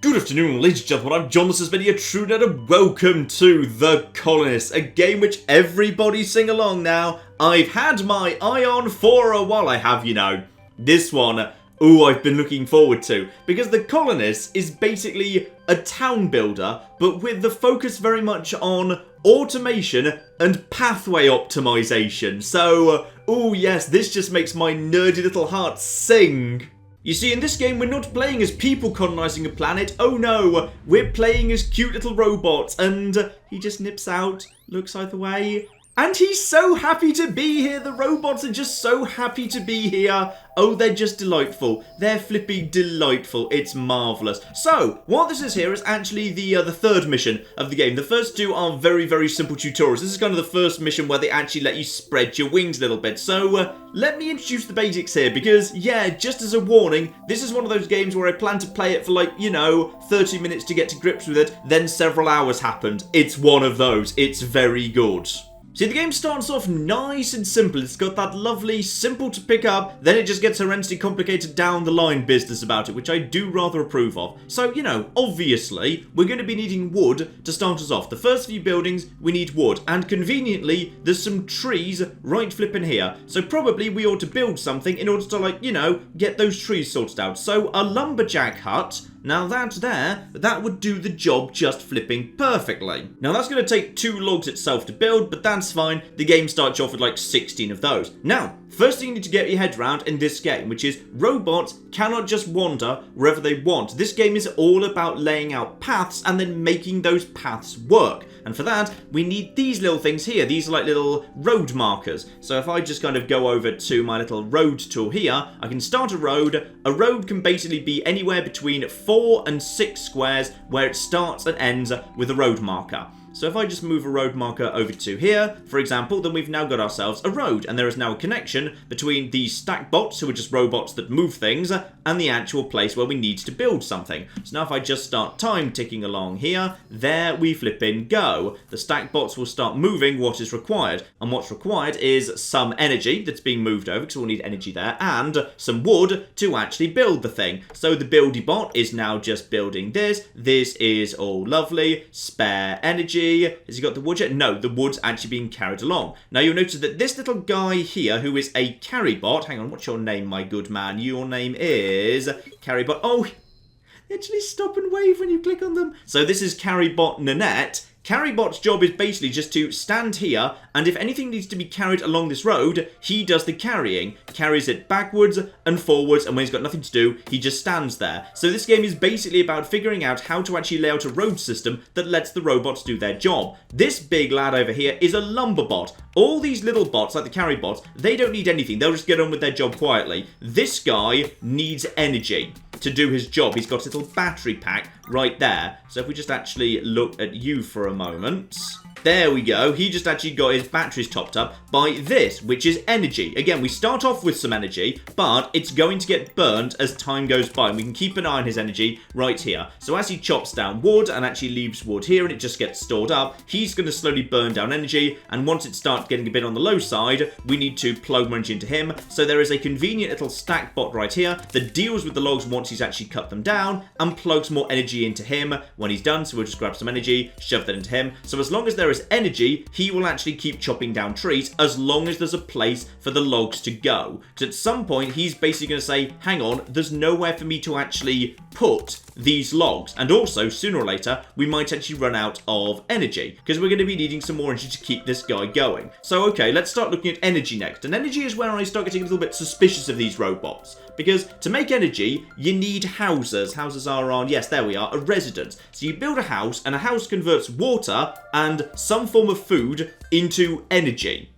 Good afternoon, ladies and gentlemen, I'm John, this has been your true net, and welcome to The Colonists, a game which everybody sing along now. I've had my eye on for a while, I have, you know. This one, I've been looking forward to, because The Colonists is basically a town builder, but with the focus very much on automation and pathway optimization. So, yes, this just makes my nerdy little heart sing. You see, in this game, we're not playing as people colonising a planet. Oh no, we're playing as cute little robots. And he just nips out, looks either way. And he's so happy to be here. The robots are just so happy to be here. Oh, they're just delightful. They're flippy delightful. It's marvellous. So, what this is here is actually the third mission of the game. The first two are very, very simple tutorials. This is kind of the first mission where they actually let you spread your wings a little bit. So, let me introduce the basics here because, yeah, just as a warning, this is one of those games where I plan to play it for like, 30 minutes to get to grips with it. Then several hours happened. It's one of those. It's very good. See, the game starts off nice and simple. It's got that lovely, simple to pick up, then it just gets horrendously complicated down the line business about it, which I do rather approve of. So, obviously, we're going to be needing wood to start us off. The first few buildings, we need wood, and conveniently, there's some trees right flipping here. So probably we ought to build something in order to, get those trees sorted out. So, a lumberjack hut. Now that would do the job just flipping perfectly. Now that's going to take 2 logs itself to build, but that's fine. The game starts off with like 16 of those. Now, first thing you need to get your head around in this game, which is robots cannot just wander wherever they want. This game is all about laying out paths and then making those paths work. And for that, we need these little things here. These are like little road markers. So if I just kind of go over to my little road tool here, I can start a road. A road can basically be anywhere between 4 and 6 squares where it starts and ends with a road marker. So if I just move a road marker over to here, for example, then we've now got ourselves a road. And there is now a connection between these stack bots, who are just robots that move things, and the actual place where we need to build something. So now if I just start time ticking along here, there we flipping go. The stack bots will start moving what is required. And what's required is some energy that's being moved over, because we'll need energy there, and some wood to actually build the thing. So the buildy bot is now just building this. This is all lovely. Spare energy. Has he got the wood yet? No, the wood's actually being carried along. Now you'll notice that this little guy here, who is a carry bot, hang on, what's your name, my good man? Your name is carry bot. Oh, they actually stop and wave when you click on them. So this is carry bot Nanette. Carrybot's job is basically just to stand here, and if anything needs to be carried along this road, he does the carrying. Carries it backwards and forwards, and when he's got nothing to do, he just stands there. So this game is basically about figuring out how to actually lay out a road system that lets the robots do their job. This big lad over here is a lumber bot. All these little bots, like the carry bots, they don't need anything. They'll just get on with their job quietly. This guy needs energy to do his job. He's got a little battery pack right there. So if we just actually look at you for a moment. There we go. He just actually got his batteries topped up by this, which is energy. Again, we start off with some energy, but it's going to get burnt as time goes by. And we can keep an eye on his energy right here. So as he chops down wood and actually leaves wood here and it just gets stored up, he's going to slowly burn down energy. And once it starts getting a bit on the low side, we need to plug more energy into him. So there is a convenient little stack bot right here that deals with the logs once he's actually cut them down and plugs more energy into him when he's done. So we'll just grab some energy, shove that into him. So as long as there is energy, he will actually keep chopping down trees as long as there's a place for the logs to go. Because at some point, he's basically going to say, hang on, there's nowhere for me to actually put these logs. And also, sooner or later, we might actually run out of energy because we're going to be needing some more energy to keep this guy going. So, okay, let's start looking at energy next. And energy is where I start getting a little bit suspicious of these robots. Because to make energy, you need houses. Houses are on, yes, there we are, a residence. So you build a house, and a house converts water and some form of food into energy.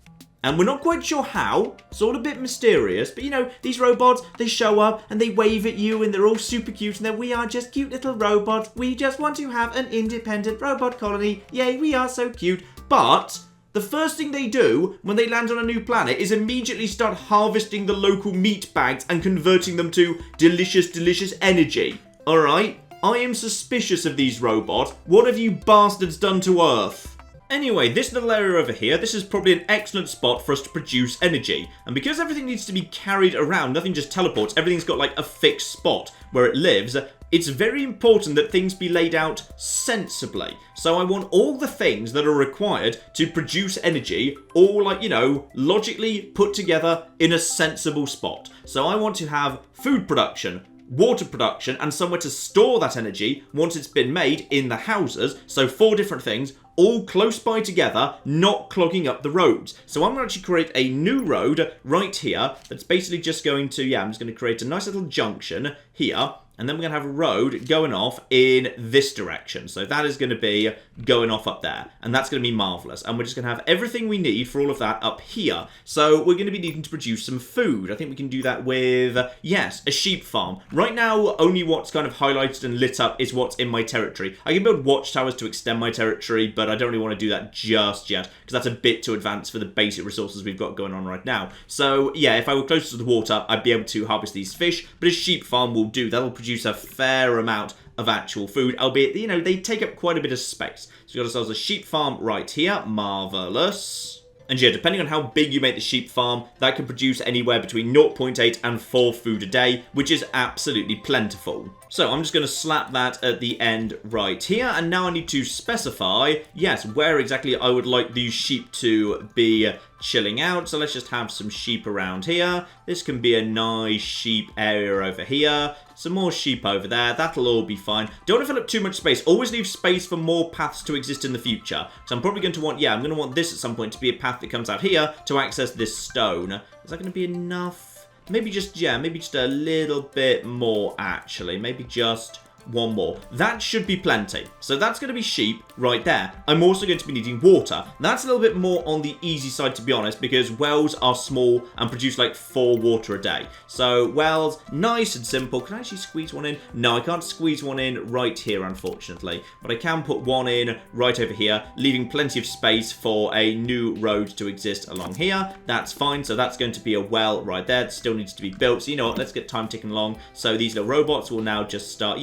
And we're not quite sure how. It's all a bit mysterious. But, these robots, they show up and they wave at you and they're all super cute. And then we are just cute little robots. We just want to have an independent robot colony. Yay, we are so cute. But the first thing they do when they land on a new planet is immediately start harvesting the local meat bags and converting them to delicious, delicious energy. Alright? I am suspicious of these robots. What have you bastards done to Earth? Anyway, this little area over here, this is probably an excellent spot for us to produce energy. And because everything needs to be carried around, nothing just teleports, everything's got like a fixed spot where it lives, it's very important that things be laid out sensibly. So I want all the things that are required to produce energy all like, you know, logically put together in a sensible spot. So I want to have food production, water production, and somewhere to store that energy once it's been made in the houses. So 4 different things, all close by together, not clogging up the roads. So I'm going to actually create a new road right here that's basically just going to, I'm just going to create a nice little junction here. And then we're going to have a road going off in this direction. So that is going to be going off up there. And that's going to be marvellous. And we're just going to have everything we need for all of that up here. So we're going to be needing to produce some food. I think we can do that with, yes, a sheep farm. Right now, only what's kind of highlighted and lit up is what's in my territory. I can build watchtowers to extend my territory, but I don't really want to do that just yet, because that's a bit too advanced for the basic resources we've got going on right now. So, yeah, if I were closer to the water, I'd be able to harvest these fish, but a sheep farm will do. That'll produce a fair amount of actual food, albeit, you know, they take up quite a bit of space. So we've got ourselves a sheep farm right here. Marvellous. And yeah, depending on how big you make the sheep farm, that can produce anywhere between 0.8 and 4 food a day, which is absolutely plentiful. So I'm just going to slap that at the end right here. And now I need to specify, yes, where exactly I would like these sheep to be chilling out. So let's just have some sheep around here. This can be a nice sheep area over here. Some more sheep over there. That'll all be fine. Don't want to fill up too much space. Always leave space for more paths to exist in the future. So I'm probably going to want, I'm going to want this at some point to be a path that comes out here to access this stone. Is that going to be enough? Maybe just, maybe just a little bit more, actually. Maybe just one more. That should be plenty. So that's going to be sheep right there. I'm also going to be needing water. That's a little bit more on the easy side, to be honest, because wells are small and produce like 4 water a day. So wells, nice and simple. Can I actually squeeze one in? No, I can't squeeze one in right here, unfortunately. But I can put one in right over here, leaving plenty of space for a new road to exist along here. That's fine. So that's going to be a well right there. It still needs to be built. So you know what? Let's get time ticking along. So these little robots will now just start,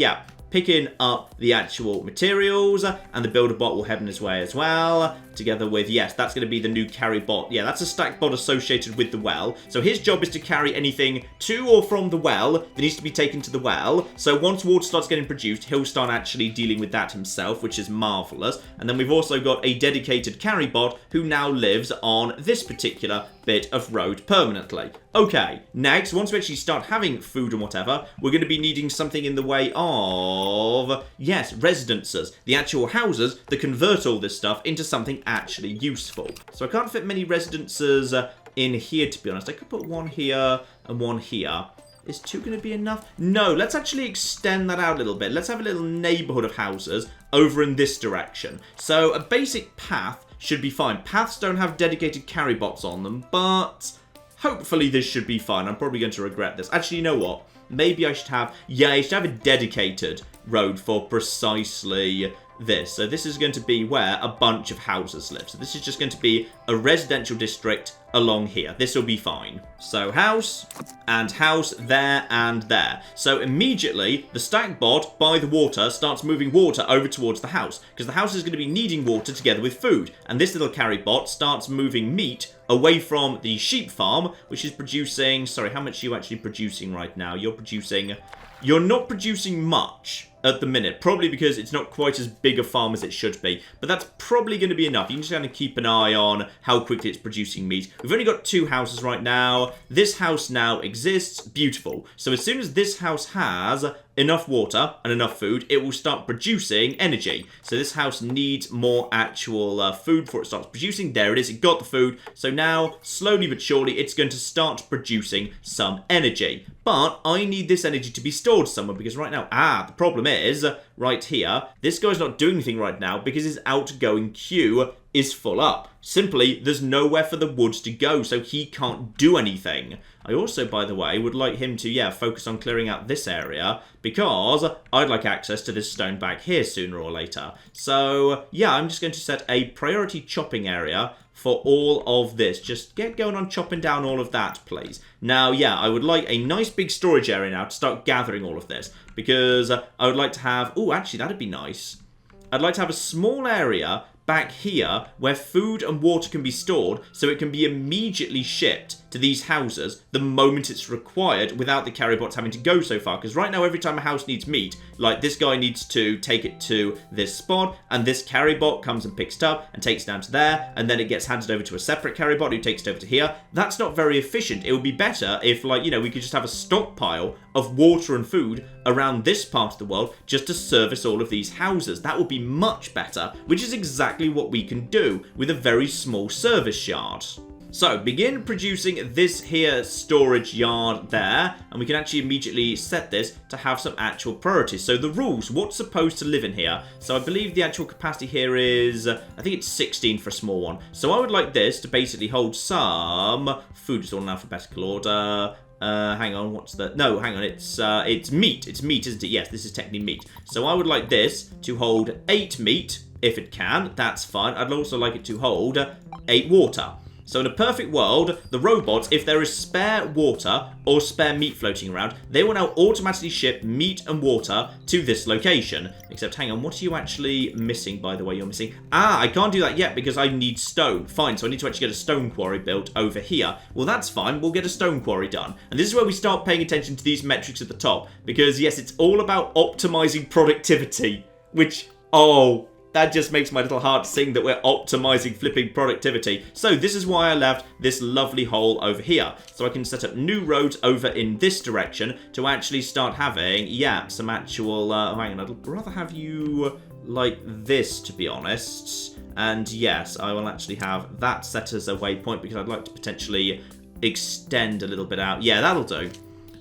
picking up the actual materials, and the builder bot will head in his way as well, together with, that's going to be the new carry bot. That's a stack bot associated with the well. So his job is to carry anything to or from the well that needs to be taken to the well. So once water starts getting produced, he'll start actually dealing with that himself, which is marvellous. And then we've also got a dedicated carry bot who now lives on this particular bit of road permanently. Okay, next, once we actually start having food and whatever, we're going to be needing something in the way of, residences. The actual houses that convert all this stuff into something actually useful. So I can't fit many residences in here, to be honest. I could put one here and one here. Is 2 going to be enough? No, let's actually extend that out a little bit. Let's have a little neighbourhood of houses over in this direction. So a basic path should be fine. Paths don't have dedicated carry bots on them, but hopefully this should be fine. I'm probably going to regret this. Actually, you know what? Maybe I should have, I should have a dedicated road for precisely this. So this is going to be where a bunch of houses live. So this is just going to be a residential district along here. This will be fine. So house and house there and there. So immediately the stack bot by the water starts moving water over towards the house, because the house is going to be needing water together with food. And this little carry bot starts moving meat away from the sheep farm, which is producing, sorry, how much are you actually producing right now? You're not producing much at the minute, probably because it's not quite as big a farm as it should be, but that's probably going to be enough. You can just kind of keep an eye on how quickly it's producing meat. We've only got 2 houses right now. This house now exists. Beautiful. So as soon as this house has enough water and enough food, it will start producing energy. So this house needs more actual food before it starts producing. There it is. It got the food. So now, slowly but surely, it's going to start producing some energy. But I need this energy to be stored somewhere, because right now, the problem is, right here, this guy's not doing anything right now because his outgoing queue is full up. Simply, there's nowhere for the woods to go, so he can't do anything. I also, by the way, would like him to, focus on clearing out this area, because I'd like access to this stone back here sooner or later. So, I'm just going to set a priority chopping area for all of this. Just get going on chopping down all of that, please. Now, I would like a nice big storage area now to start gathering all of this, because I would like to have, actually, that'd be nice. I'd like to have a small area back here where food and water can be stored so it can be immediately shipped to these houses the moment it's required without the carrier bots having to go so far. Because right now, every time a house needs meat, like this guy needs to take it to this spot, and this carrier bot comes and picks it up and takes it down to there, and then it gets handed over to a separate carrier bot who takes it over to here. That's not very efficient. It would be better if, like, you know, we could just have a stockpile of water and food around this part of the world just to service all of these houses. That would be much better, which is exactly what we can do with a very small service yard. So, begin producing this here storage yard there, and we can actually immediately set this to have some actual priorities. So, the rules, what's supposed to live in here? So, I believe the actual capacity here is, I think it's 16 for a small one. So, I would like this to basically hold some food. It's all in alphabetical order. Hang on, what's the... No, hang on, it's meat. It's meat, isn't it? Yes, this is technically meat. So, I would like this to hold 8 meat, if it can. That's fine. I'd also like it to hold 8 water. So in a perfect world, the robots, if there is spare water or spare meat floating around, they will now automatically ship meat and water to this location. Except, hang on, what are you actually missing, by the way, you're missing? Ah, I can't do that yet because I need stone. Fine, so I need to actually get a stone quarry built over here. Well, that's fine. We'll get a stone quarry done. And this is where we start paying attention to these metrics at the top. Because, yes, it's all about optimizing productivity. Which, oh... that just makes my little heart sing that we're optimizing flipping productivity. So this is why I left this lovely hole over here. So I can set up new roads over in this direction to actually start having, yeah, some actual, hang on, I'd rather have you like this, to be honest. And yes, I will actually have that set as a waypoint because I'd like to potentially extend a little bit out. Yeah, that'll do.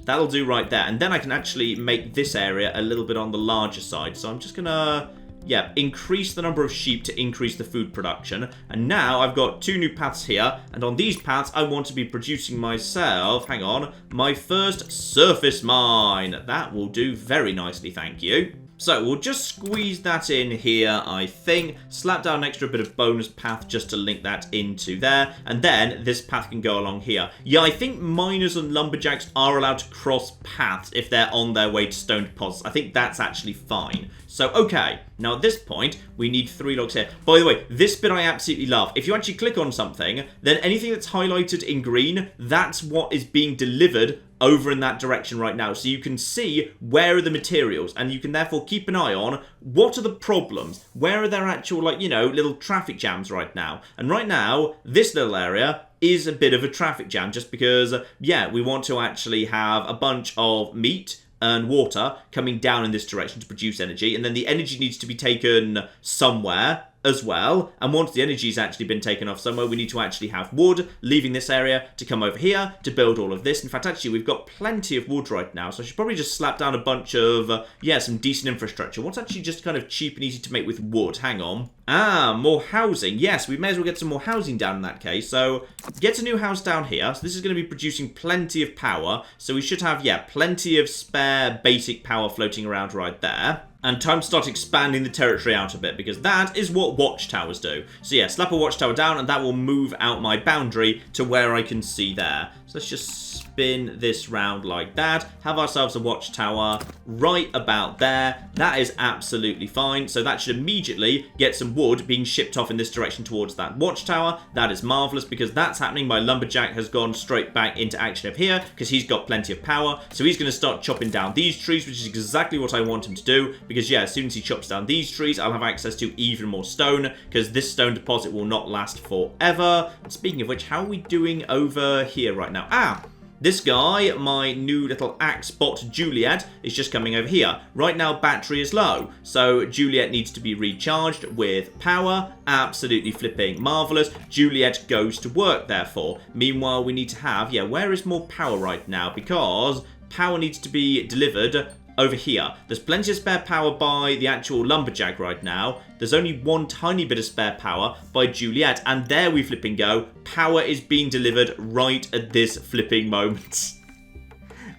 That'll do right there. And then I can actually make this area a little bit on the larger side. So I'm just gonna... yeah, increase the number of sheep to increase the food production. And now I've got 2 new paths here. And on these paths, I want to be producing myself, hang on, my first surface mine. That will do very nicely, thank you. So we'll just squeeze that in here, I think. Slap down an extra bit of bonus path just to link that into there. And then this path can go along here. Yeah, I think miners and lumberjacks are allowed to cross paths if they're on their way to stone deposits. I think that's actually fine. So, okay, now at this point, we need 3 logs here. By the way, this bit I absolutely love. If you actually click on something, then anything that's highlighted in green, that's what is being delivered over in that direction right now. So you can see where are the materials, and you can therefore keep an eye on what are the problems. Where are there actual, like, you know, little traffic jams right now? And right now, this little area is a bit of a traffic jam just because, yeah, we want to actually have a bunch of meat and water coming down in this direction to produce energy, and then the energy needs to be taken somewhere as well. And once the energy's actually been taken off somewhere, we need to actually have wood leaving this area to come over here to build all of this. In fact, actually, we've got plenty of wood right now, so I should probably just slap down a bunch of, yeah, some decent infrastructure. What's actually just kind of cheap and easy to make with wood? Hang on. Ah, more housing. Yes, we may as well get some more housing down in that case. So, get a new house down here. So, this is going to be producing plenty of power. So, we should have, yeah, plenty of spare basic power floating around right there. And time to start expanding the territory out a bit, because that is what watchtowers do. So yeah, slap a watchtower down and that will move out my boundary to where I can see there. So let's just spin this round like that. Have ourselves a watchtower right about there. That is absolutely fine. So that should immediately get some wood being shipped off in this direction towards that watchtower. That is marvellous because that's happening. My lumberjack has gone straight back into action over here because he's got plenty of power. So he's going to start chopping down these trees, which is exactly what I want him to do. Because yeah, as soon as he chops down these trees, I'll have access to even more stone because this stone deposit will not last forever. And speaking of which, how are we doing over here right now? Ah! This guy, my new little axe bot Juliet, is just coming over here. Right now, battery is low, so Juliet needs to be recharged with power. Absolutely flipping marvellous. Juliet goes to work, therefore. Meanwhile, we need to have, yeah, where is more power right now? Because power needs to be delivered over here. There's plenty of spare power by the actual lumberjack right now. There's only one tiny bit of spare power by Juliet, and there we flipping go. Power is being delivered right at this flipping moment.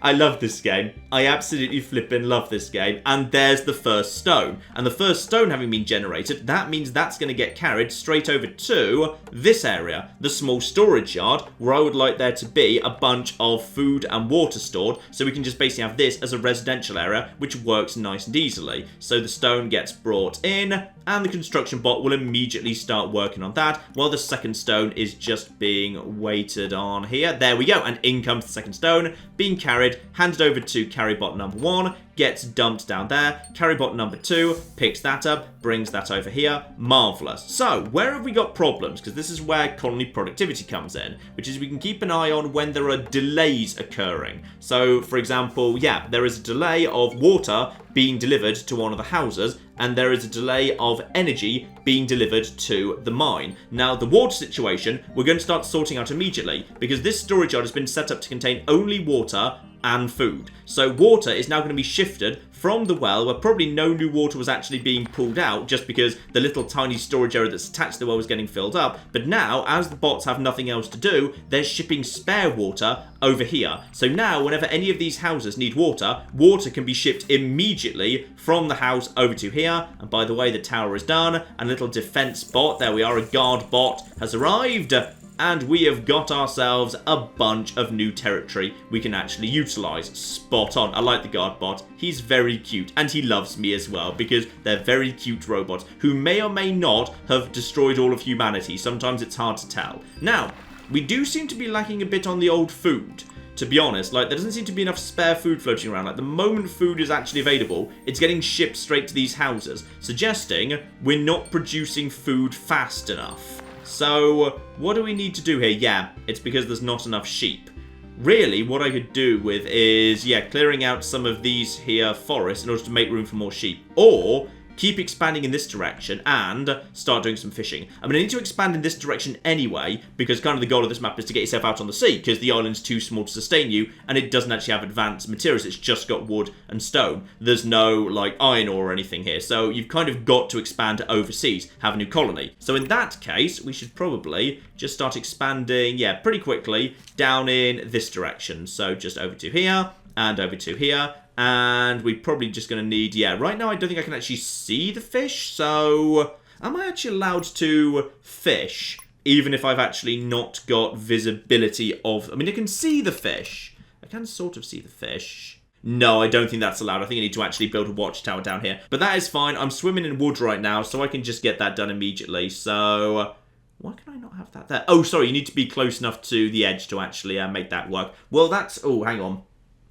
I love this game. I absolutely flippin' love this game. And there's the first stone. And the first stone having been generated, that means that's going to get carried straight over to this area, the small storage yard, where I would like there to be a bunch of food and water stored, so we can just basically have this as a residential area, which works nice and easily. So the stone gets brought in, and the construction bot will immediately start working on that, while the second stone is just being waited on here. There we go, and in comes the second stone, being carried, handed over to carry bot number 1, gets dumped down there. Carry bot number 2 picks that up, brings that over here. Marvellous. So, where have we got problems? Because this is where colony productivity comes in, which is we can keep an eye on when there are delays occurring. So, for example, yeah, there is a delay of water being delivered to one of the houses, and there is a delay of energy being delivered to the mine. Now, the water situation, we're going to start sorting out immediately, because this storage yard has been set up to contain only water and food. So water is now going to be shifted from the well, where probably no new water was actually being pulled out, just because the little tiny storage area that's attached to the well was getting filled up. But now, as the bots have nothing else to do, they're shipping spare water over here. So now, whenever any of these houses need water, water can be shipped immediately from the house over to here. And by the way, the tower is done, and a little defense bot, there we are, a guard bot has arrived. And we have got ourselves a bunch of new territory we can actually utilise. Spot on. I like the guard bot. He's very cute. And he loves me as well, because they're very cute robots who may or may not have destroyed all of humanity. Sometimes it's hard to tell. Now, we do seem to be lacking a bit on the old food. To be honest, like, there doesn't seem to be enough spare food floating around. Like, the moment food is actually available, it's getting shipped straight to these houses, suggesting we're not producing food fast enough. So, what do we need to do here? Yeah, it's because there's not enough sheep. Really, what I could do with is, yeah, clearing out some of these here forests in order to make room for more sheep. Or keep expanding in this direction and start doing some fishing. I'm going to need to expand in this direction anyway, because kind of the goal of this map is to get yourself out on the sea, because the island's too small to sustain you, and it doesn't actually have advanced materials. It's just got wood and stone. There's no, like, iron ore or anything here, so you've kind of got to expand overseas, have a new colony. So in that case, we should probably just start expanding, yeah, pretty quickly down in this direction. So just over to here, and over to here. And we're probably just going to need, yeah, right now I don't think I can actually see the fish, so am I actually allowed to fish, even if I've actually not got visibility of, I mean, I can see the fish. I can sort of see the fish. No, I don't think that's allowed. I think I need to actually build a watchtower down here. But that is fine. I'm swimming in wood right now, so I can just get that done immediately. So why can I not have that there? Oh, sorry, you need to be close enough to the edge to actually make that work. Well, that's, oh, hang on.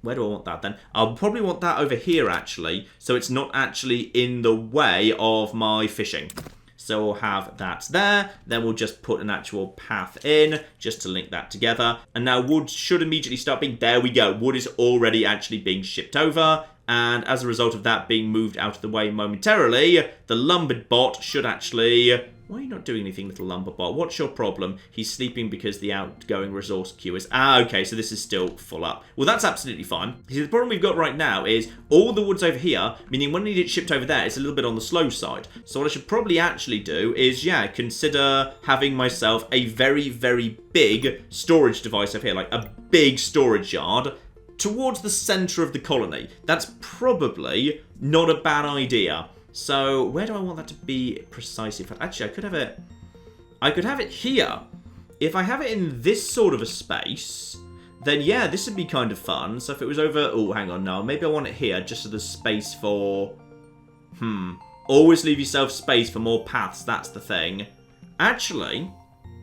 Where do I want that then? I'll probably want that over here, actually, so it's not actually in the way of my fishing. So we'll have that there. Then we'll just put an actual path in, just to link that together. And now wood should immediately start being, there we go. Wood is already actually being shipped over. And as a result of that being moved out of the way momentarily, the lumbered bot should actually... Why are you not doing anything, little lumberbot? What's your problem? He's sleeping because the outgoing resource queue is... Ah, okay, so this is still full up. Well, that's absolutely fine. See, the problem we've got right now is all the wood's over here, meaning when we need it shipped over there, it's a little bit on the slow side. So what I should probably actually do is, yeah, consider having myself a very, very big storage device over here, like a big storage yard towards the centre of the colony. That's probably not a bad idea. So, where do I want that to be precisely? Actually, I could have it here. If I have it in this sort of a space, then yeah, this would be kind of fun. So if it was over, oh, hang on, no, maybe I want it here, just so there's space for, always leave yourself space for more paths, that's the thing. Actually,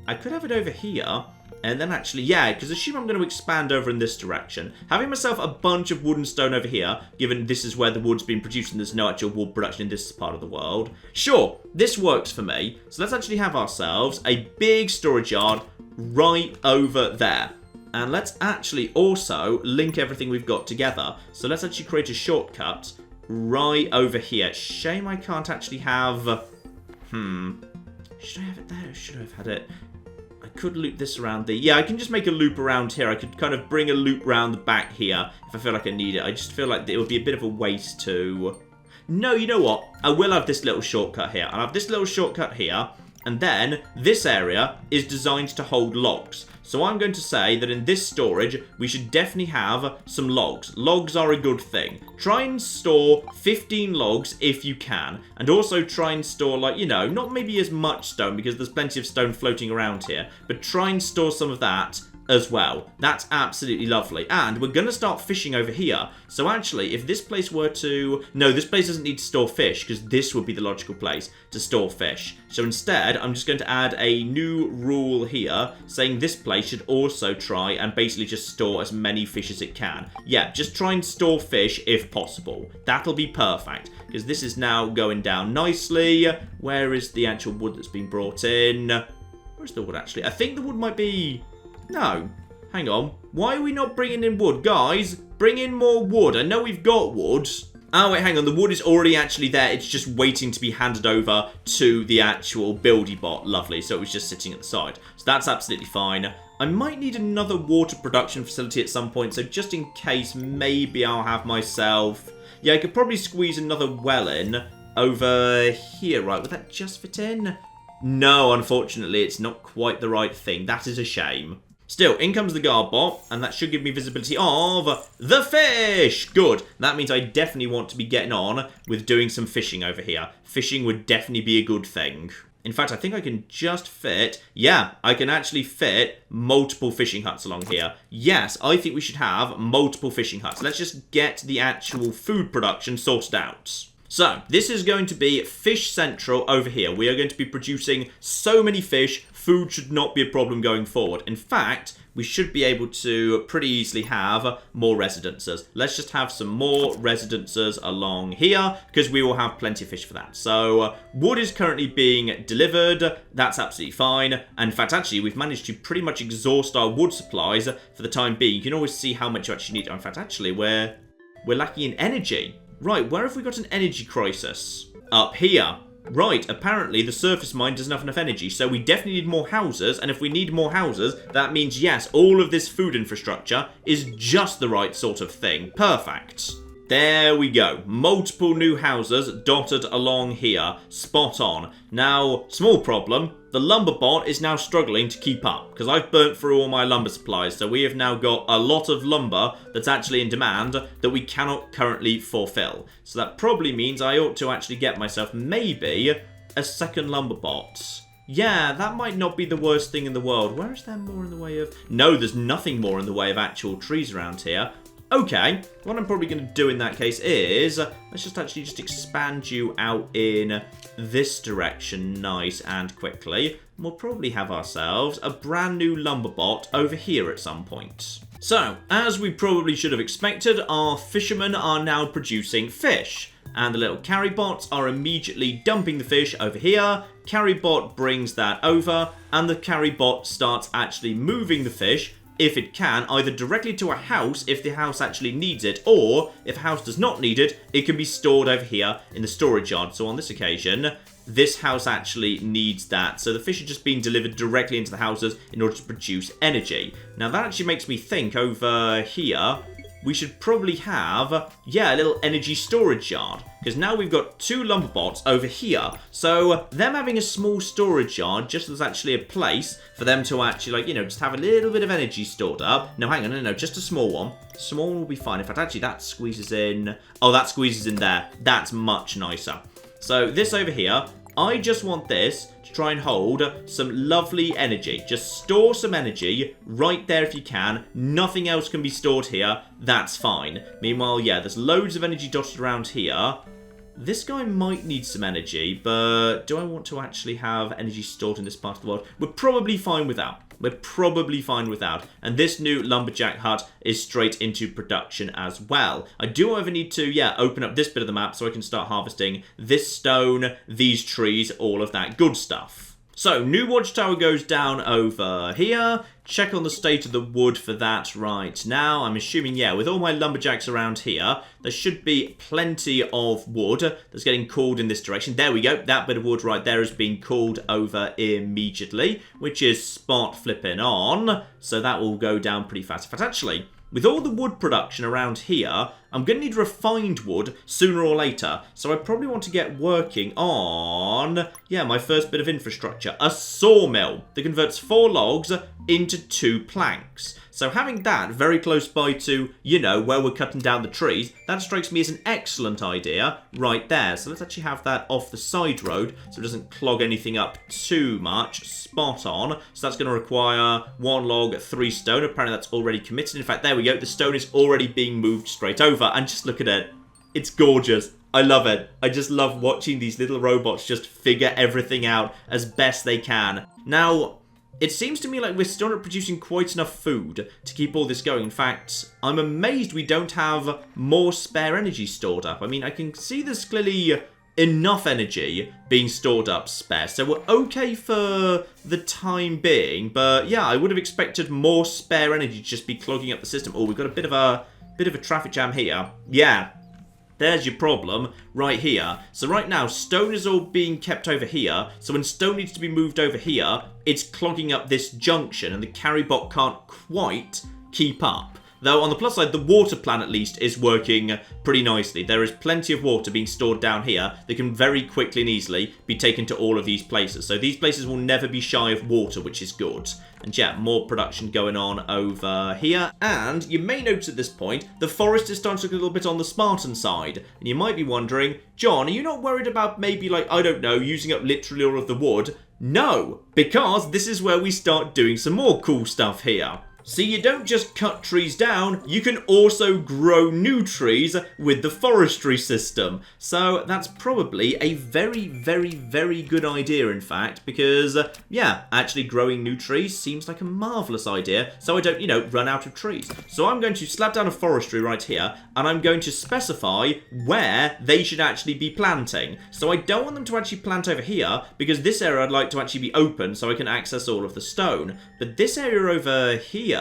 I could have it over here. And then actually, yeah, because assume I'm going to expand over in this direction. Having myself a bunch of wood and stone over here, given this is where the wood's been produced and there's no actual wood production in this part of the world. Sure, this works for me. So let's actually have ourselves a big storage yard right over there. And let's actually also link everything we've got together. So let's actually create a shortcut right over here. Shame I can't actually have... Should I have it there or should I have had it... I could loop this around the... Yeah, I can just make a loop around here. I could kind of bring a loop around the back here if I feel like I need it. I just feel like it would be a bit of a waste to... No, you know what? I will have this little shortcut here. I'll have this little shortcut here. And then this area is designed to hold logs. So I'm going to say that in this storage, we should definitely have some logs. Logs are a good thing. Try and store 15 logs if you can. And also try and store, like, you know, not maybe as much stone because there's plenty of stone floating around here. But try and store some of that as well. That's absolutely lovely. And we're going to start fishing over here. So actually, if this place were to... No, this place doesn't need to store fish, because this would be the logical place to store fish. So instead, I'm just going to add a new rule here, saying this place should also try and basically just store as many fish as it can. Yeah, just try and store fish if possible. That'll be perfect, because this is now going down nicely. Where is the actual wood that's been brought in? Where's the wood, actually? I think the wood might be... No. Hang on. Why are we not bringing in wood? Guys, bring in more wood. I know we've got wood. Oh, wait, hang on. The wood is already actually there. It's just waiting to be handed over to the actual buildy bot. Lovely. So it was just sitting at the side. So that's absolutely fine. I might need another water production facility at some point. So just in case, maybe I'll have myself... Yeah, I could probably squeeze another well in over here, right? Would that just fit in? No, unfortunately, it's not quite the right thing. That is a shame. Still, in comes the guard bot, and that should give me visibility of the fish. Good. That means I definitely want to be getting on with doing some fishing over here. Fishing would definitely be a good thing. In fact, I think I can just fit... Yeah, I can actually fit multiple fishing huts along here. Yes, I think we should have multiple fishing huts. Let's just get the actual food production sorted out. So, this is going to be Fish Central over here. We are going to be producing so many fish, food should not be a problem going forward. In fact, we should be able to pretty easily have more residences. Let's just have some more residences along here, because we will have plenty of fish for that. So, wood is currently being delivered. That's absolutely fine. And in fact, actually, we've managed to pretty much exhaust our wood supplies for the time being. You can always see how much you actually need. In fact, actually, we're lacking in energy. Right, where have we got an energy crisis? Up here. Right, apparently the surface mine doesn't have enough energy, so we definitely need more houses, and if we need more houses, that means, yes, all of this food infrastructure is just the right sort of thing. Perfect. There we go. Multiple new houses dotted along here. Spot on. Now, small problem. The lumber bot is now struggling to keep up because I've burnt through all my lumber supplies. So we have now got a lot of lumber that's actually in demand that we cannot currently fulfill. So that probably means I ought to actually get myself maybe a second lumber bot. Yeah, that might not be the worst thing in the world. Where is there more in the way of... No, there's nothing more in the way of actual trees around here. Okay, what I'm probably going to do in that case is, let's just actually just expand you out in this direction nice and quickly. We'll probably have ourselves a brand new lumber bot over here at some point. So, as we probably should have expected, our fishermen are now producing fish. And the little carry bots are immediately dumping the fish over here. Carry bot brings that over, and the carry bot starts actually moving the fish, if it can, either directly to a house if the house actually needs it, or if a house does not need it, it can be stored over here in the storage yard. So on this occasion, this house actually needs that. So the fish are just being delivered directly into the houses in order to produce energy. Now that actually makes me think over here, we should probably have, yeah, a little energy storage yard. Because now we've got two lumber bots over here. So them having a small storage yard just as actually a place for them to actually, like, you know, just have a little bit of energy stored up. No, hang on, no, just a small one. Small one will be fine. In fact, actually, that squeezes in. Oh, that squeezes in there. That's much nicer. So this over here, I just want this to try and hold some lovely energy. Just store some energy right there if you can. Nothing else can be stored here. That's fine. Meanwhile, yeah, there's loads of energy dotted around here. This guy might need some energy, but do I want to actually have energy stored in this part of the world? We're probably fine without. We're probably fine without. And this new lumberjack hut is straight into production as well. I do, however, need to, yeah, open up this bit of the map so I can start harvesting this stone, these trees, all of that good stuff. So, new watchtower goes down over here. Check on the state of the wood for that right now. I'm assuming, yeah, with all my lumberjacks around here, there should be plenty of wood that's getting called in this direction. There we go. That bit of wood right there has been called over immediately, which is spot flipping on. So that will go down pretty fast. In fact, actually, with all the wood production around here, I'm going to need refined wood sooner or later. So I probably want to get working on, yeah, my first bit of infrastructure. A sawmill that converts 4 logs into 2 planks. So having that very close by to, you know, where we're cutting down the trees, that strikes me as an excellent idea right there. So let's actually have that off the side road so it doesn't clog anything up too much. Spot on. So that's going to require 1 log, 3 stone. Apparently that's already committed. In fact, there we go. The stone is already being moved straight over. And just look at it. It's gorgeous. I love it. I just love watching these little robots just figure everything out as best they can. Now, it seems to me like we're still not producing quite enough food to keep all this going. In fact, I'm amazed we don't have more spare energy stored up. I mean, I can see there's clearly enough energy being stored up spare, so we're okay for the time being. But yeah, I would have expected more spare energy to just be clogging up the system. Oh, we've got a bit of a traffic jam here. Yeah. There's your problem right here. So right now, stone is all being kept over here. So when stone needs to be moved over here, it's clogging up this junction and the carry bot can't quite keep up. Though on the plus side, the water plan at least is working pretty nicely. There is plenty of water being stored down here that can very quickly and easily be taken to all of these places. So these places will never be shy of water, which is good. And yeah, more production going on over here. And you may notice at this point, the forest is starting to look a little bit on the Spartan side. And you might be wondering, John, are you not worried about maybe like, I don't know, using up literally all of the wood? No, because this is where we start doing some more cool stuff here. See, you don't just cut trees down, you can also grow new trees with the forestry system. So that's probably a very, very, very good idea, in fact, because, yeah, actually growing new trees seems like a marvellous idea, so I don't, you know, run out of trees. So I'm going to slap down a forestry right here, and I'm going to specify where they should actually be planting. So I don't want them to actually plant over here, because this area I'd like to actually be open so I can access all of the stone. But this area over here,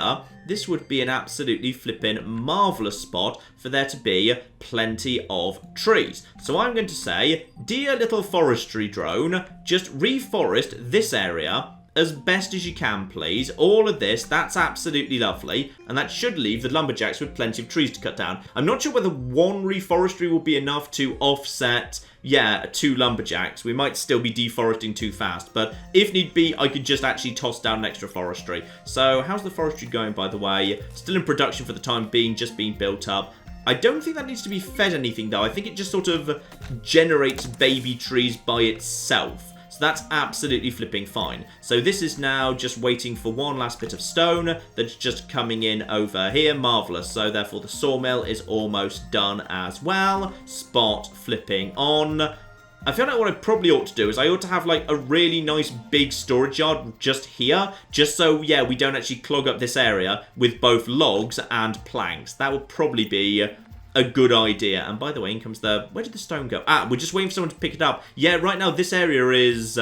this would be an absolutely flippin' marvellous spot for there to be plenty of trees. So I'm going to say, dear little forestry drone, just reforest this area as best as you can, please. All of this, that's absolutely lovely. And that should leave the lumberjacks with plenty of trees to cut down. I'm not sure whether 1 reforestry will be enough to offset, yeah, 2 lumberjacks. We might still be deforesting too fast. But if need be, I could just actually toss down an extra forestry. So how's the forestry going, by the way? Still in production for the time being, just being built up. I don't think that needs to be fed anything, though. I think it just sort of generates baby trees by itself. That's absolutely flipping fine. So this is now just waiting for 1 last bit of stone that's just coming in over here. Marvellous. So therefore the sawmill is almost done as well. Spot flipping on. I feel like what I probably ought to do is I ought to have like a really nice big storage yard just here. Just so, yeah, we don't actually clog up this area with both logs and planks. That would probably be a good idea. And by the way, in comes the... Where did the stone go? Ah, we're just waiting for someone to pick it up. Yeah, right now this area is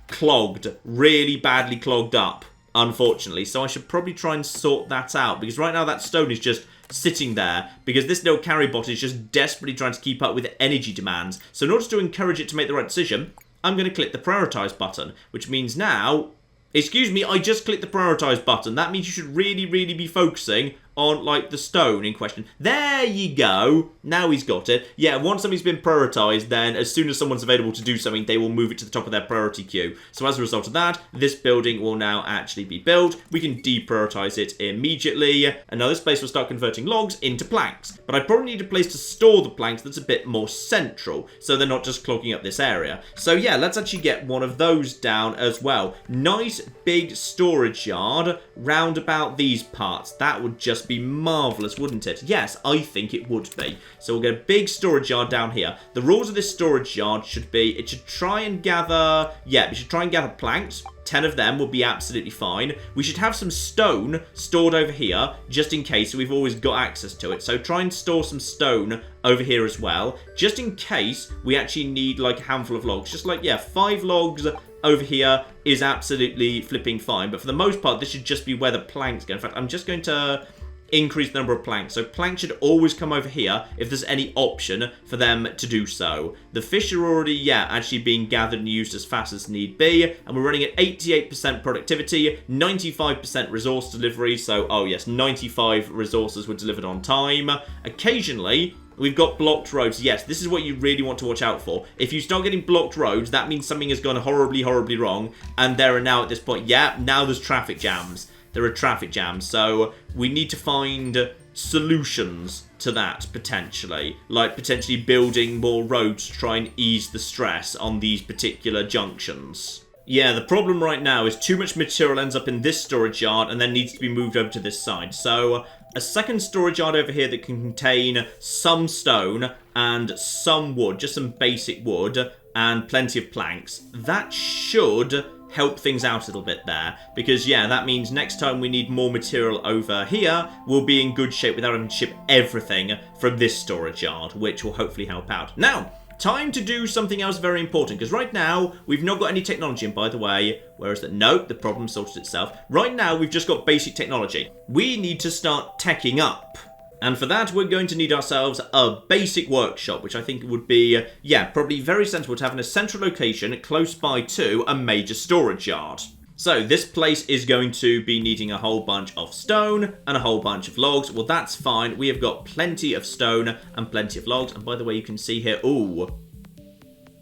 clogged. Really badly clogged up, unfortunately. So I should probably try and sort that out. Because right now that stone is just sitting there. Because this little carry bot is just desperately trying to keep up with energy demands. So in order to encourage it to make the right decision, I'm going to click the prioritize button. Which means now... Excuse me, I just clicked the prioritize button. That means you should really, really be focusing on, like, the stone in question. There you go. Now he's got it. Yeah, once something's been prioritized, then as soon as someone's available to do something, they will move it to the top of their priority queue. So as a result of that, this building will now actually be built. We can deprioritize it immediately. And now this place will start converting logs into planks. But I probably need a place to store the planks that's a bit more central, so they're not just clogging up this area. So yeah, let's actually get one of those down as well. Nice big storage yard round about these parts. That would just be marvellous, wouldn't it? Yes, I think it would be. So we'll get a big storage yard down here. The rules of this storage yard should be, it should try and gather, yeah, we should try and gather planks. 10 of them would be absolutely fine. We should have some stone stored over here, just in case, so we've always got access to it. So try and store some stone over here as well, just in case we actually need like a handful of logs. Just like, yeah, 5 logs over here is absolutely flipping fine. But for the most part, this should just be where the planks go. In fact, I'm just going to increase the number of planks. So planks should always come over here if there's any option for them to do so. The fish are already, yeah, actually being gathered and used as fast as need be. And we're running at 88% productivity, 95% resource delivery. So, oh yes, 95 resources were delivered on time. Occasionally, we've got blocked roads. Yes, this is what you really want to watch out for. If you start getting blocked roads, that means something has gone horribly, horribly wrong. And there are now at this point, yeah, now there's traffic jams. there are traffic jams. So we need to find solutions to that, potentially. Like, potentially building more roads to try and ease the stress on these particular junctions. Yeah, the problem right now is too much material ends up in this storage yard and then needs to be moved over to this side. So a second storage yard over here that can contain some stone and some wood, just some basic wood and plenty of planks. That should help things out a little bit there, because yeah, that means next time we need more material over here, we'll be in good shape without having to ship everything from this storage yard, which will hopefully help out. Now, time to do something else very important, because right now, we've not got any technology, and by the way, where is that? Nope, the problem sorted itself. Right now, we've just got basic technology. We need to start teching up. And for that, we're going to need ourselves a basic workshop, which I think would be, yeah, probably very sensible to have in a central location close by to a major storage yard. So this place is going to be needing a whole bunch of stone and a whole bunch of logs. Well, that's fine. We have got plenty of stone and plenty of logs. And by the way, you can see here, ooh,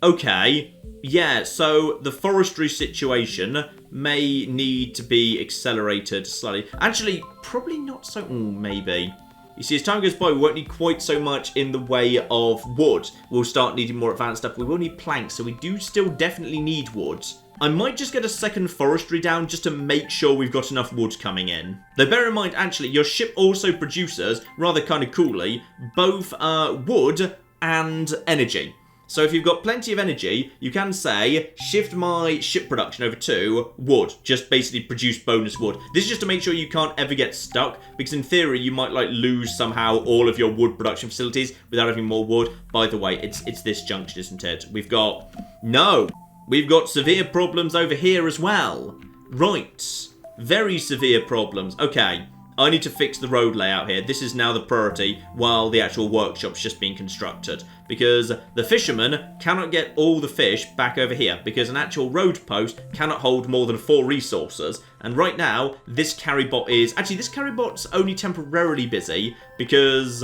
okay, yeah, so the forestry situation may need to be accelerated slightly. Actually, probably not so, maybe. You see, as time goes by, we won't need quite so much in the way of wood. We'll start needing more advanced stuff. We will need planks, so we do still definitely need wood. I might just get a second forestry down just to make sure we've got enough wood coming in. Though bear in mind, actually, your ship also produces, rather kind of coolly, both wood and energy. So if you've got plenty of energy, you can say, shift my ship production over to wood. Just basically produce bonus wood. This is just to make sure you can't ever get stuck, because in theory, you might like lose somehow all of your wood production facilities without having more wood. By the way, it's this junction, isn't it? We've got severe problems over here as well. Right. Very severe problems. Okay. I need to fix the road layout here. This is now the priority while the actual workshop's just being constructed. Because the fishermen cannot get all the fish back over here. Because an actual road post cannot hold more than 4 resources. And right now, this carry bot is... Actually, this carry bot's only temporarily busy. Because...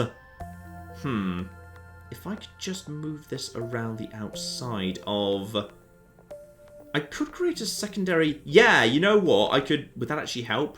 If I could just move this around the outside of... I could create a secondary... Yeah, you know what? I could... Would that actually help?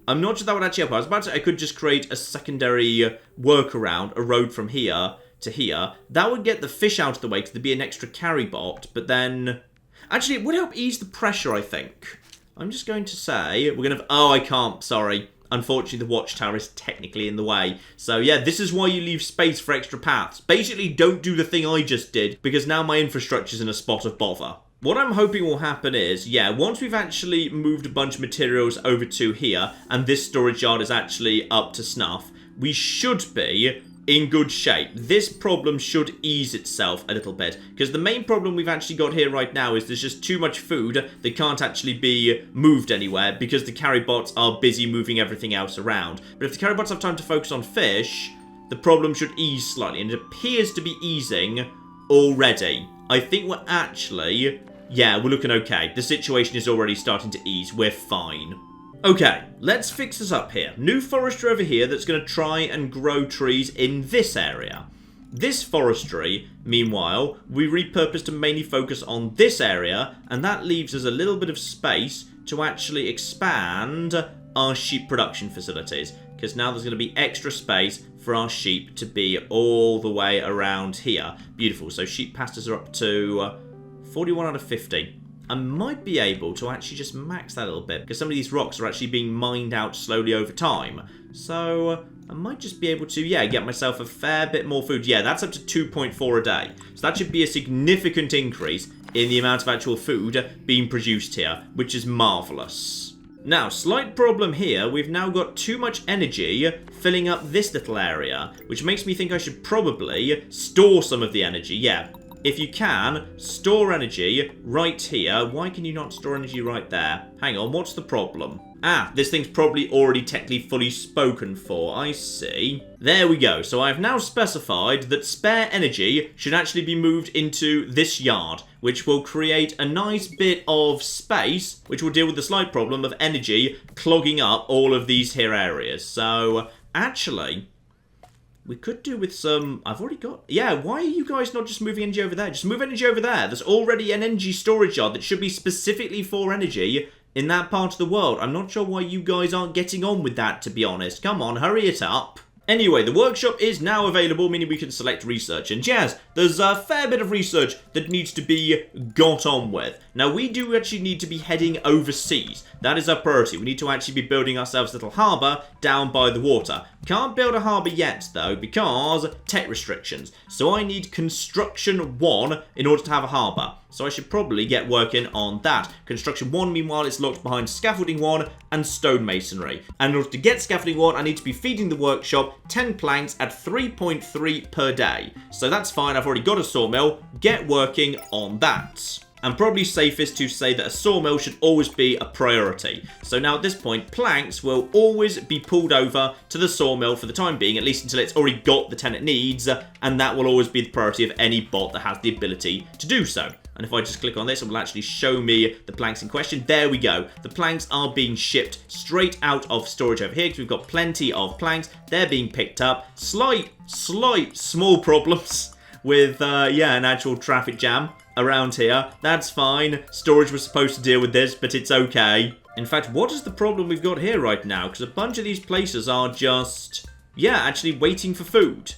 I'm not sure that would actually help. I was about to say I could just create a secondary workaround, a road from here to here. That would get the fish out of the way because there'd be an extra carry bot, but then... Actually, it would help ease the pressure, I think. I'm just going to say we're going to... Oh, I can't. Sorry. Unfortunately, the watchtower is technically in the way. So, yeah, this is why you leave space for extra paths. Basically, don't do the thing I just did, because now my infrastructure's in a spot of bother. What I'm hoping will happen is, yeah, once we've actually moved a bunch of materials over to here, and this storage yard is actually up to snuff, we should be in good shape. This problem should ease itself a little bit, because the main problem we've actually got here right now is there's just too much food that can't actually be moved anywhere, because the carry bots are busy moving everything else around. But if the carry bots have time to focus on fish, the problem should ease slightly, and it appears to be easing already. I think we're actually... Yeah, we're looking okay. The situation is already starting to ease. We're fine. Okay, let's fix this up here. New forestry over here that's going to try and grow trees in this area. This forestry, meanwhile, we repurposed to mainly focus on this area, and that leaves us a little bit of space to actually expand our sheep production facilities, because now there's going to be extra space for our sheep to be all the way around here. Beautiful. So sheep pastures are up to 41 out of 50. I might be able to actually just max that a little bit, because some of these rocks are actually being mined out slowly over time. So I might just be able to, yeah, get myself a fair bit more food. Yeah, that's up to 2.4 a day. So that should be a significant increase in the amount of actual food being produced here, which is marvellous. Now, slight problem here, we've now got too much energy filling up this little area, which makes me think I should probably store some of the energy. Yeah, if you can, store energy right here. Why can you not store energy right there? Hang on, what's the problem? Ah, this thing's probably already technically fully spoken for. I see. There we go. So I've now specified that spare energy should actually be moved into this yard, which will create a nice bit of space, which will deal with the slight problem of energy clogging up all of these here areas. So, actually, we could do with some... I've already got... Yeah, why are you guys not just moving energy over there? Just move energy over there. There's already an energy storage yard that should be specifically for energy in that part of the world. I'm not sure why you guys aren't getting on with that, to be honest. Come on, hurry it up. Anyway, the workshop is now available, meaning we can select research. And yes, there's a fair bit of research that needs to be got on with. Now, we do actually need to be heading overseas. That is our priority. We need to actually be building ourselves a little harbour down by the water. Can't build a harbour yet, though, because tech restrictions. So I need construction 1 in order to have a harbour. So I should probably get working on that. Construction 1, meanwhile, is locked behind scaffolding 1 and stonemasonry. And in order to get scaffolding 1, I need to be feeding the workshop 10 planks at 3.3 per day. So that's fine. I've already got a sawmill. Get working on that. And probably safest to say that a sawmill should always be a priority. So now at this point, planks will always be pulled over to the sawmill for the time being, at least until it's already got the 10 it needs, and that will always be the priority of any bot that has the ability to do so. And if I just click on this, it will actually show me the planks in question. There we go. The planks are being shipped straight out of storage over here because we've got plenty of planks. They're being picked up. Slight, small problems with, an actual traffic jam around here. That's fine. Storage was supposed to deal with this, but it's okay. In fact, what is the problem we've got here right now? Because a bunch of these places are just, actually waiting for food.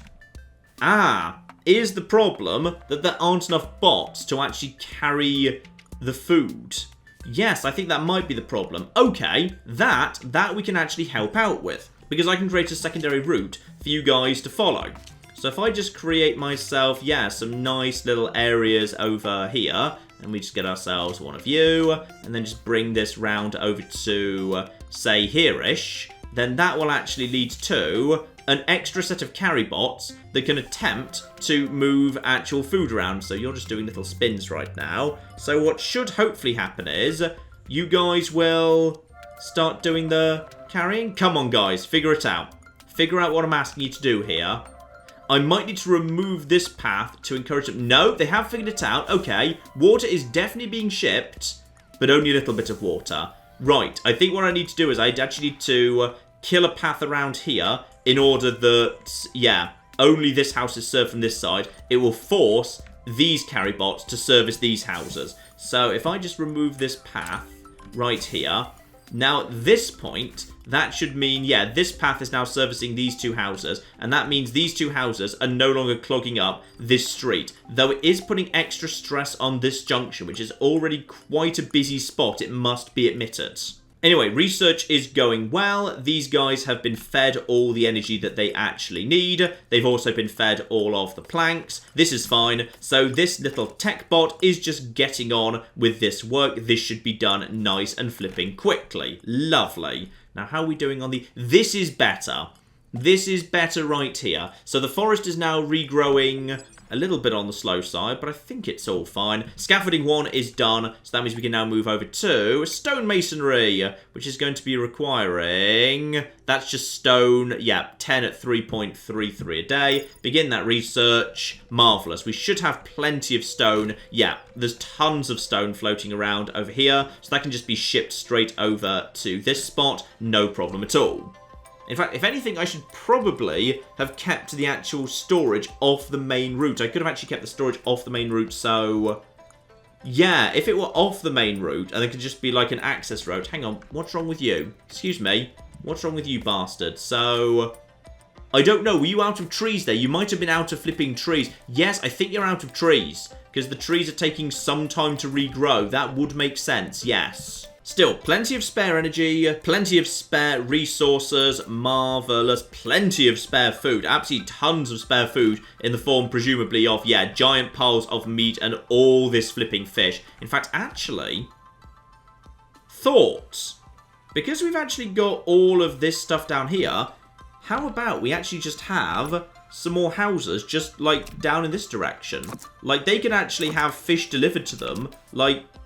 Is the problem that there aren't enough bots to actually carry the food? Yes, I think that might be the problem. Okay, that we can actually help out with, because I can create a secondary route for you guys to follow. So if I just create myself, some nice little areas over here, and we just get ourselves one of you, and then just bring this round over to, say, here-ish, then that will actually lead to an extra set of carry bots that can attempt to move actual food around. So you're just doing little spins right now. So what should hopefully happen is you guys will start doing the carrying. Come on, guys, figure it out. Figure out what I'm asking you to do here. I might need to remove this path to encourage them. No, they have figured it out. Okay, water is definitely being shipped, but only a little bit of water. Right, I think what I need to do is I actually need to kill a path around here in order that, only this house is served from this side. It will force these carry bots to service these houses. So if I just remove this path right here, now at this point, that should mean, this path is now servicing these two houses, and that means these two houses are no longer clogging up this street, though it is putting extra stress on this junction, which is already quite a busy spot, it must be admitted. Anyway, research is going well. These guys have been fed all the energy that they actually need. They've also been fed all of the planks. This is fine. So this little tech bot is just getting on with this work. This should be done nice and flipping quickly. Lovely. Now, how are we doing on the... This is better. This is better right here. So the forest is now regrowing a little bit on the slow side, but I think it's all fine. Scaffolding 1 is done, so that means we can now move over to stonemasonry, which is going to be requiring... That's just stone, 10 at 3.33 a day. Begin that research. Marvellous. We should have plenty of stone. There's tons of stone floating around over here, so that can just be shipped straight over to this spot. No problem at all. In fact, if anything, I should probably have kept the actual storage off the main route. I could have actually kept the storage off the main route, so... if it were off the main route, and it could just be like an access road. Hang on, what's wrong with you? Excuse me, what's wrong with you, bastard? So... I don't know, were you out of trees there? You might have been out of flipping trees. Yes, I think you're out of trees, because the trees are taking some time to regrow. That would make sense, yes. Still, plenty of spare energy, plenty of spare resources, marvellous, plenty of spare food, absolutely tons of spare food in the form, presumably, of, giant piles of meat and all this flipping fish. In fact, actually, thoughts. Because we've actually got all of this stuff down here, how about we actually just have some more houses just, down in this direction? They can actually have fish delivered to them,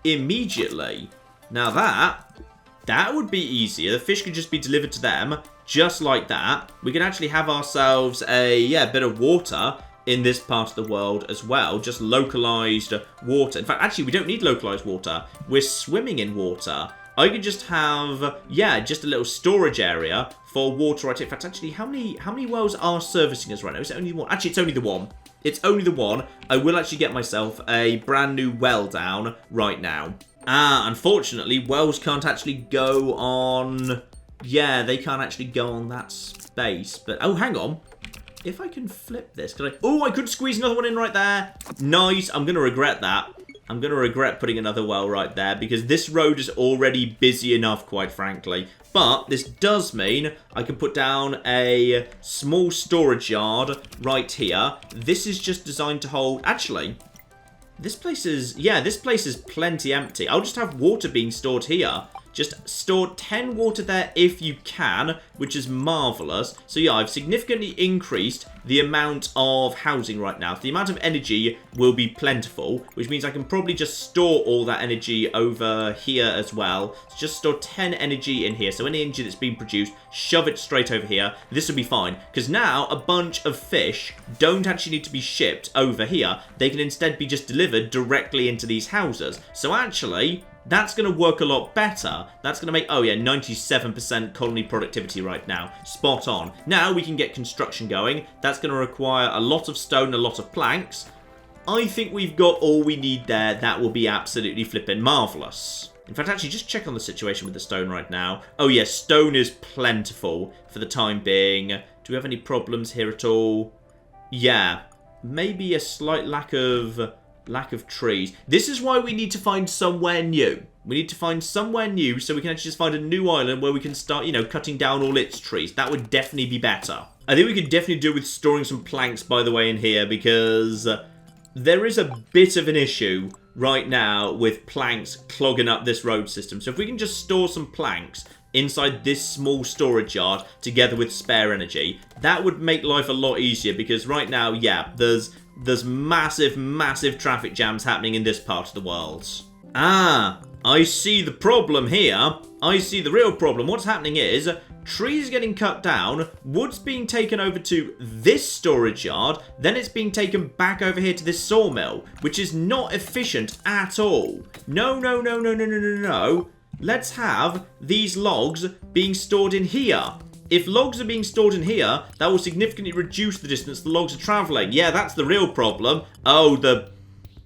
immediately. Now that would be easier. The fish could just be delivered to them, just like that. We can actually have ourselves a, bit of water in this part of the world as well. Just localized water. In fact, actually, we don't need localized water. We're swimming in water. I could just have, just a little storage area for water right here. In fact, actually, how many wells are servicing us right now? Is it only one? Actually, it's only the one. It's only the one. I will actually get myself a brand new well down right now. Unfortunately, wells can't actually go on... Yeah, they can't actually go on that space. But, oh, hang on. If I can flip this, could I... Oh, I could squeeze another one in right there. Nice. I'm going to regret that. I'm going to regret putting another well right there because this road is already busy enough, quite frankly. But this does mean I can put down a small storage yard right here. This is just designed to hold... Actually, this place is... Yeah, this place is plenty empty. I'll just have water being stored here. Just store 10 water there if you can, which is marvellous. So yeah, I've significantly increased the amount of housing right now. The amount of energy will be plentiful, which means I can probably just store all that energy over here as well. So just store 10 energy in here. So any energy that's being produced, shove it straight over here. This will be fine, because now a bunch of fish don't actually need to be shipped over here. They can instead be just delivered directly into these houses. So actually... that's going to work a lot better. That's going to make, oh yeah, 97% colony productivity right now. Spot on. Now we can get construction going. That's going to require a lot of stone, a lot of planks. I think we've got all we need there. That will be absolutely flippin' marvellous. In fact, actually, just check on the situation with the stone right now. Oh yeah, stone is plentiful for the time being. Do we have any problems here at all? Yeah, maybe a slight lack of trees. This is why we need to find somewhere new. We need to find somewhere new so we can actually just find a new island where we can start, you know, cutting down all its trees. That would definitely be better. I think we could definitely do with storing some planks, by the way, in here because there is a bit of an issue right now with planks clogging up this road system. So if we can just store some planks inside this small storage yard together with spare energy, that would make life a lot easier because right now, yeah, there's massive traffic jams happening in this part of the world. I see the problem here. I see the real problem. What's happening is trees getting cut down, wood's being taken over to this storage yard, then it's being taken back over here to this sawmill, which is not efficient at all. No. Let's have these logs being stored in here. If logs are being stored in here, that will significantly reduce the distance the logs are travelling. Yeah, that's the real problem. Oh,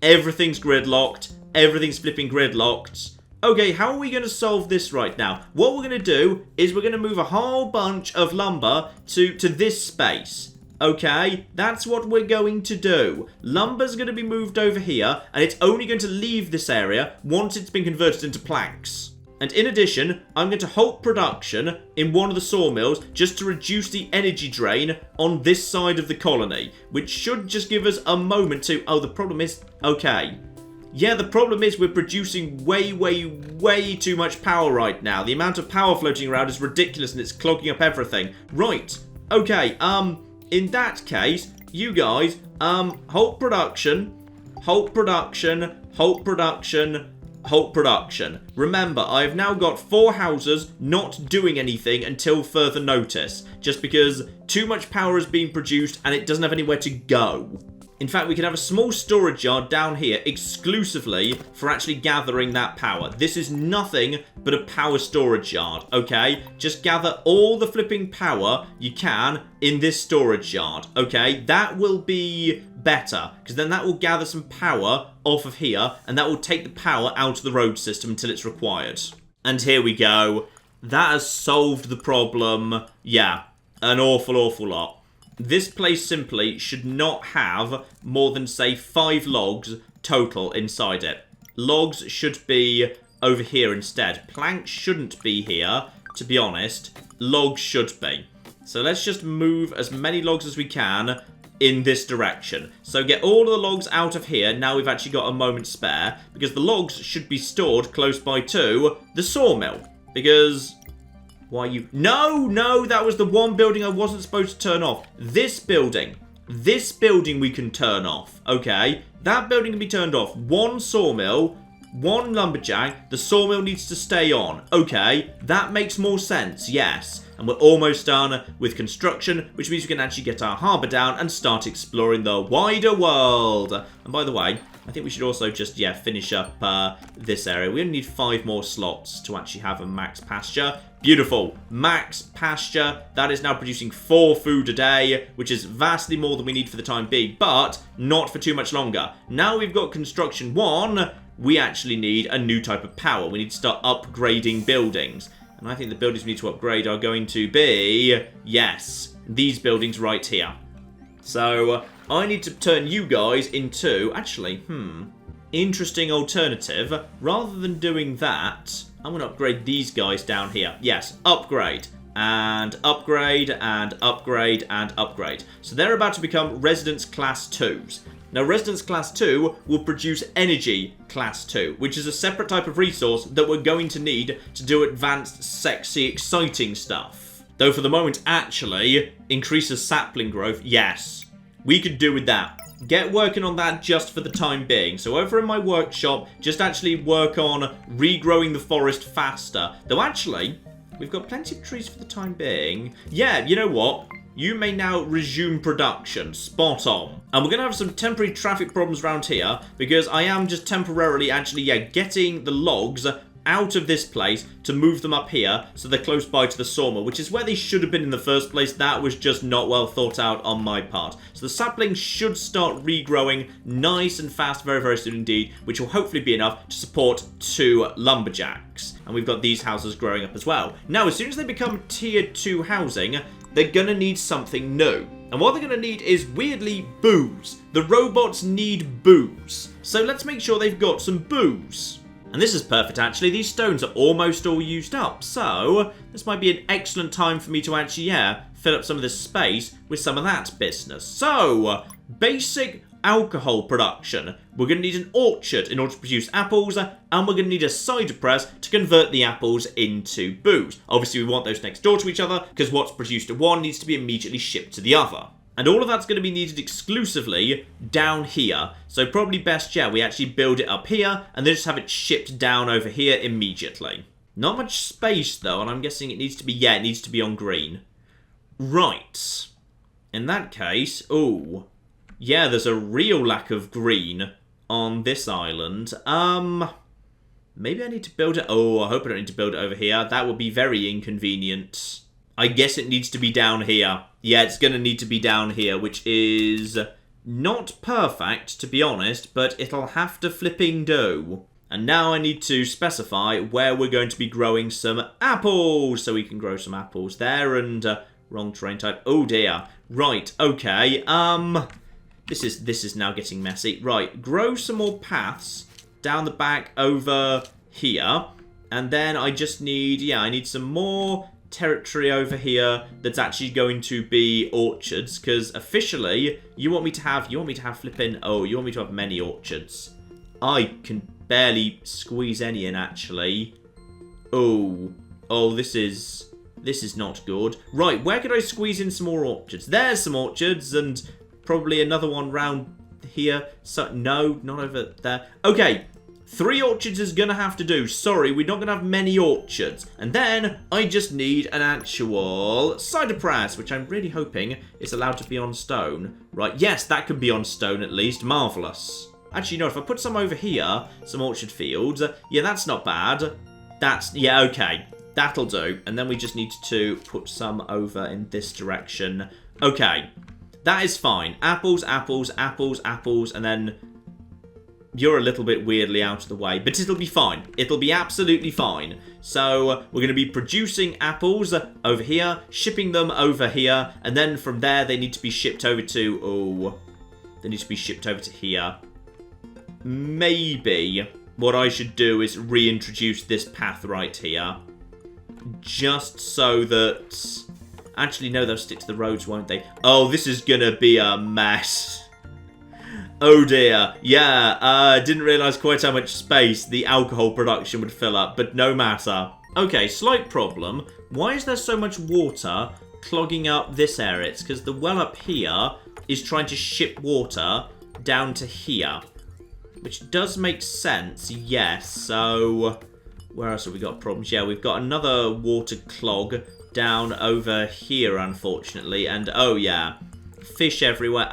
everything's gridlocked. Everything's flipping gridlocked. Okay, how are we going to solve this right now? What we're going to do is we're going to move a whole bunch of lumber to this space. Okay, that's what we're going to do. Lumber's going to be moved over here, and it's only going to leave this area once it's been converted into planks. And in addition, I'm going to halt production in one of the sawmills just to reduce the energy drain on this side of the colony, which should just give us a moment to... Oh, the problem is... Okay. Yeah, the problem is we're producing way too much power right now. The amount of power floating around is ridiculous and it's clogging up everything. Right. Okay, in that case, you guys, halt production, halt production, halt production... halt production. Remember, I have now got 4 houses not doing anything until further notice, just because too much power is being produced and it doesn't have anywhere to go. In fact, we can have a small storage yard down here exclusively for actually gathering that power. This is nothing but a power storage yard, okay? Just gather all the flipping power you can in this storage yard, okay? That will be better, because then that will gather some power off of here, and that will take the power out of the road system until it's required. And here we go. That has solved the problem, yeah, an awful lot. This place simply should not have more than, say, 5 logs total inside it. Logs should be over here instead. Planks shouldn't be here, to be honest. Logs should be. So let's just move as many logs as we can in this direction. So get all of the logs out of here. Now we've actually got a moment spare, because the logs should be stored close by to the sawmill. Because... why you... No, that was the one building I wasn't supposed to turn off. This building we can turn off, okay? That building can be turned off. 1 sawmill, 1 lumberjack. The sawmill needs to stay on, okay? That makes more sense, yes. And we're almost done with construction, which means we can actually get our harbour down and start exploring the wider world. And by the way, I think we should also just, yeah, finish up this area. We only need 5 more slots to actually have a max pasture. Beautiful. Max pasture. That is now producing 4 food a day, which is vastly more than we need for the time being, but not for too much longer. Now we've got construction 1. we actually need a new type of power. We need to start upgrading buildings. And I think the buildings we need to upgrade are going to be, yes, these buildings right here. So I need to turn you guys into, actually, interesting alternative. Rather than doing that, I'm going to upgrade these guys down here. Yes, upgrade. And upgrade, and upgrade, and upgrade. So they're about to become Residence Class 2s. Now, Residence Class 2 will produce Energy Class 2, which is a separate type of resource that we're going to need to do advanced, sexy, exciting stuff. Though for the moment, actually, increases sapling growth, yes. We could do with that. Get working on that just for the time being. So over in my workshop, just actually work on regrowing the forest faster. Though actually, we've got plenty of trees for the time being. Yeah, you know what? You may now resume production. Spot on. And we're going to have some temporary traffic problems around here because I am just temporarily actually, getting the logs out of this place to move them up here so they're close by to the sawmill, which is where they should have been in the first place. That was just not well thought out on my part. So the saplings should start regrowing nice and fast very, very soon indeed, which will hopefully be enough to support 2 lumberjacks. And we've got these houses growing up as well. Now, as soon as they become tier 2 housing, they're going to need something new. And what they're going to need is, weirdly, booze. The robots need booze. So let's make sure they've got some booze. And this is perfect, actually. These stones are almost all used up. So this might be an excellent time for me to actually, fill up some of this space with some of that business. So, basic alcohol production. We're going to need an orchard in order to produce apples, and we're going to need a cider press to convert the apples into booze. Obviously, we want those next door to each other, because what's produced at one needs to be immediately shipped to the other. And all of that's going to be needed exclusively down here. So probably best, we actually build it up here, and then just have it shipped down over here immediately. Not much space, though, and I'm guessing it needs to be, it needs to be on green. Right. In that case, there's a real lack of green on this island. Maybe I need to build it. I hope I don't need to build it over here. That would be very inconvenient. I guess it needs to be down here. Yeah, it's going to need to be down here, which is not perfect, to be honest, but it'll have to flipping do. And now I need to specify where we're going to be growing some apples. So we can grow some apples there, and wrong terrain type. Oh dear. Right, okay. This is now getting messy. Right, grow some more paths down the back over here. And then I just need, I need some more territory over here that's actually going to be orchards, because officially you want me to have flipping, you want me to have many orchards. I can barely squeeze any in, actually. This is not good. Right, where could I squeeze in some more orchards? There's some orchards, and probably another one round here. So no, not over there. Okay, 3 orchards is going to have to do. Sorry, we're not going to have many orchards. And then I just need an actual cider press, which I'm really hoping is allowed to be on stone. Right, yes, that can be on stone at least. Marvellous. Actually, no, if I put some over here, some orchard fields, that's not bad. Okay, that'll do. And then we just need to put some over in this direction. Okay, that is fine. Apples, apples, apples, apples, and then you're a little bit weirdly out of the way, but it'll be fine. It'll be absolutely fine. So we're going to be producing apples over here, shipping them over here, and then from there they need to be shipped over to, here. Maybe what I should do is reintroduce this path right here, just so that, actually no, they'll stick to the roads, won't they? Oh, this is going to be a mess. Oh dear, didn't realise quite how much space the alcohol production would fill up, but no matter. Okay, slight problem. Why is there so much water clogging up this area? It's because the well up here is trying to ship water down to here, which does make sense, yes. So, where else have we got problems? Yeah, we've got another water clog down over here, unfortunately, and fish everywhere.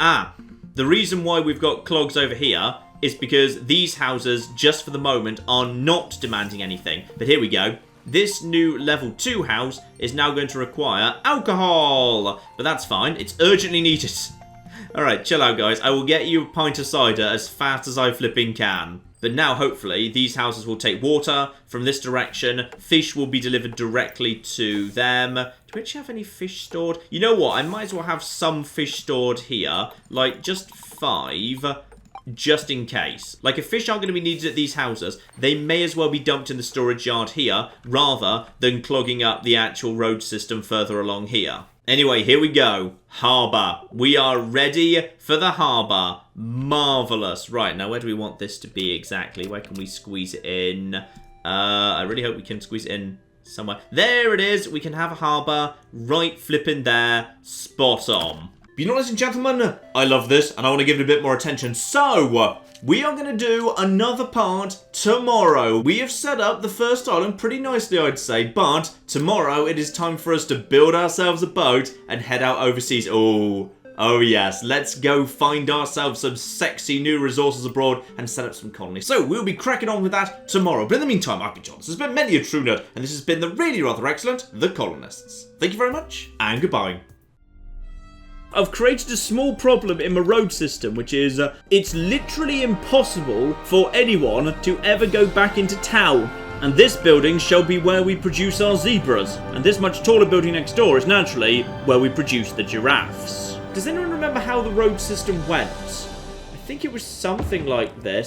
The reason why we've got clogs over here is because these houses, just for the moment, are not demanding anything. But here we go. This new level 2 house is now going to require alcohol. But that's fine. It's urgently needed. Alright, chill out, guys. I will get you a pint of cider as fast as I flipping can. But now, hopefully, these houses will take water from this direction. Fish will be delivered directly to them. Do we actually have any fish stored? You know what? I might as well have some fish stored here. Like, just 5, just in case. Like, if fish aren't going to be needed at these houses, they may as well be dumped in the storage yard here, rather than clogging up the actual road system further along here. Anyway, here we go. Harbour. We are ready for the harbour. Marvellous. Right, now where do we want this to be exactly? Where can we squeeze it in? I really hope we can squeeze it in somewhere. There it is. We can have a harbour right flipping there. Spot on. But you know, ladies and gentlemen, I love this and I want to give it a bit more attention. So, we are going to do another part tomorrow. We have set up the first island pretty nicely, I'd say, but tomorrow it is time for us to build ourselves a boat and head out overseas. Oh yes, let's go find ourselves some sexy new resources abroad and set up some colonies. So we'll be cracking on with that tomorrow. But in the meantime, I've been John. This has been many a true nerd, and this has been the really rather excellent The Colonists. Thank you very much, and goodbye. I've created a small problem in my road system, which is it's literally impossible for anyone to ever go back into town. And this building shall be where we produce our zebras. And this much taller building next door is naturally where we produce the giraffes. Does anyone remember how the road system went? I think it was something like this.